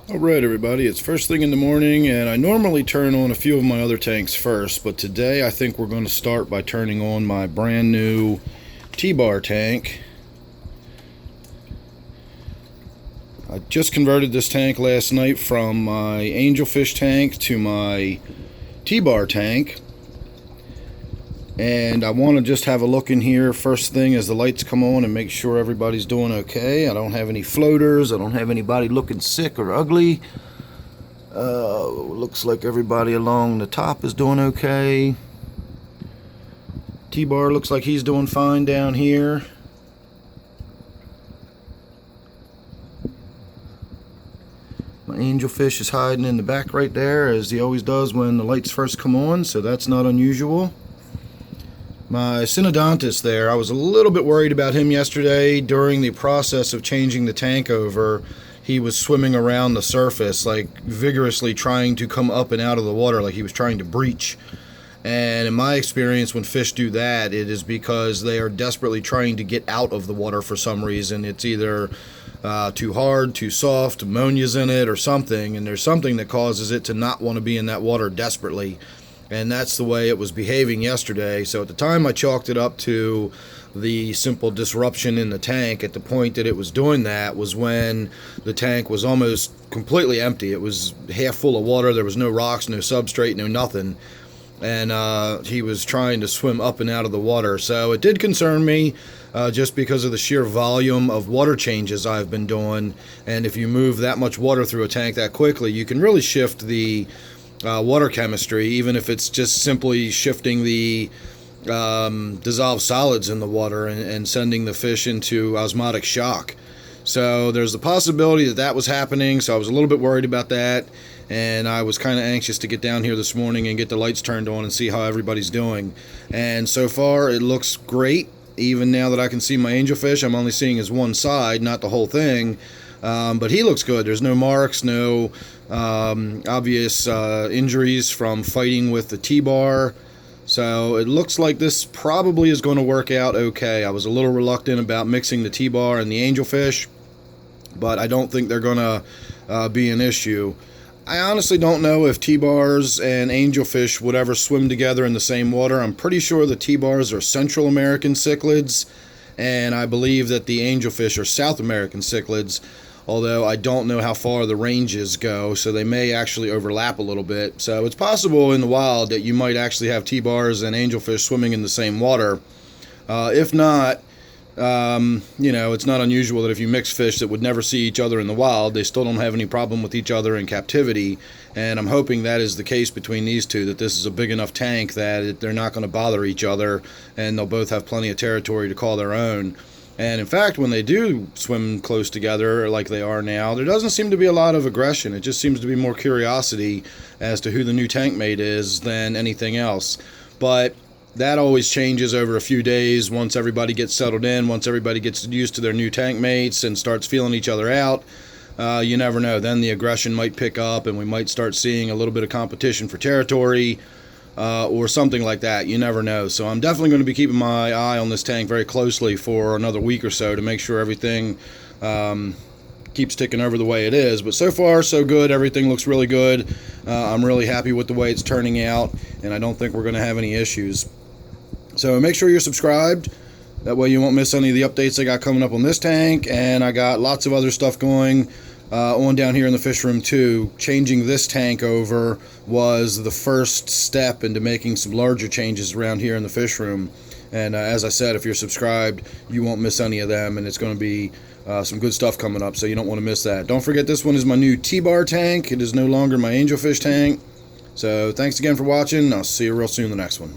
Alright everybody, it's first thing in the morning and I normally turn on a few of my other tanks first, but today I think we're going to start by turning on my brand new T-bar tank. I just converted this tank last night from my angelfish tank to my T-bar tank, and I want to just have a look in here first thing as the lights come on and make sure everybody's doing okay. I don't have any floaters, I don't have anybody looking sick or ugly. Looks like everybody along the top is doing okay. T-bar looks like he's doing fine down here. My angelfish is hiding in the back right there, as he always does when the lights first come on, so that's not unusual. My Synodontis there, I was a little bit worried about him yesterday. During the process of changing the tank over, he was swimming around the surface, like vigorously trying to come up and out of the water, like he was trying to breach. And in my experience, when fish do that, it is because they are desperately trying to get out of the water for some reason. It's either too hard, too soft, ammonia's in it, or something, and there's something that causes it to not want to be in that water desperately. And that's the way it was behaving yesterday. So at the time I chalked it up to the simple disruption in the tank. At the point that it was doing that was when the tank was almost completely empty. It was half full of water. There was no rocks, no substrate, no nothing. And he was trying to swim up and out of the water. So it did concern me just because of the sheer volume of water changes I've been doing. And if you move that much water through a tank that quickly, you can really shift the water chemistry, even if it's just simply shifting the dissolved solids in the water and sending the fish into osmotic shock. So there's the possibility that that was happening, so I was a little bit worried about that, and I was kind of anxious to get down here this morning and get the lights turned on and see how everybody's doing. And so far it looks great. Even now that I can see my angelfish, I'm only seeing his one side, not the whole thing. But he looks good. There's no marks, no obvious injuries from fighting with the T-bar. So it looks like this probably is going to work out okay. I was a little reluctant about mixing the T-bar and the angelfish, but I don't think they're going to be an issue. I honestly don't know if T-bars and angelfish would ever swim together in the same water. I'm pretty sure the T-bars are Central American cichlids, and I believe that the angelfish are South American cichlids, although I don't know how far the ranges go, so they may actually overlap a little bit. So it's possible in the wild that you might actually have T-bars and angelfish swimming in the same water. If not, it's not unusual that if you mix fish that would never see each other in the wild, they still don't have any problem with each other in captivity. And I'm hoping that is the case between these two, that this is a big enough tank that they're not going to bother each other, and they'll both have plenty of territory to call their own. And in fact, when they do swim close together like they are now, there doesn't seem to be a lot of aggression. It just seems to be more curiosity as to who the new tank mate is than anything else. But that always changes over a few days once everybody gets settled in, once everybody gets used to their new tank mates and starts feeling each other out. You never know. Then the aggression might pick up and we might start seeing a little bit of competition for territory. Or something like that. You never know. So I'm definitely going to be keeping my eye on this tank very closely for another week or so to make sure everything keeps ticking over the way it is. But so far, so good. Everything looks really good. I'm really happy with the way it's turning out, and I don't think we're going to have any issues. So make sure you're subscribed. That way you won't miss any of the updates I got coming up on this tank, and I got lots of other stuff going on down here in the fish room too. Changing this tank over was the first step into making some larger changes around here in the fish room. And as I said, if you're subscribed, you won't miss any of them, and it's going to be some good stuff coming up, so you don't want to miss that. Don't forget, this one is my new T-bar tank. It is no longer my angelfish tank. So thanks again for watching. I'll see you real soon in the next one.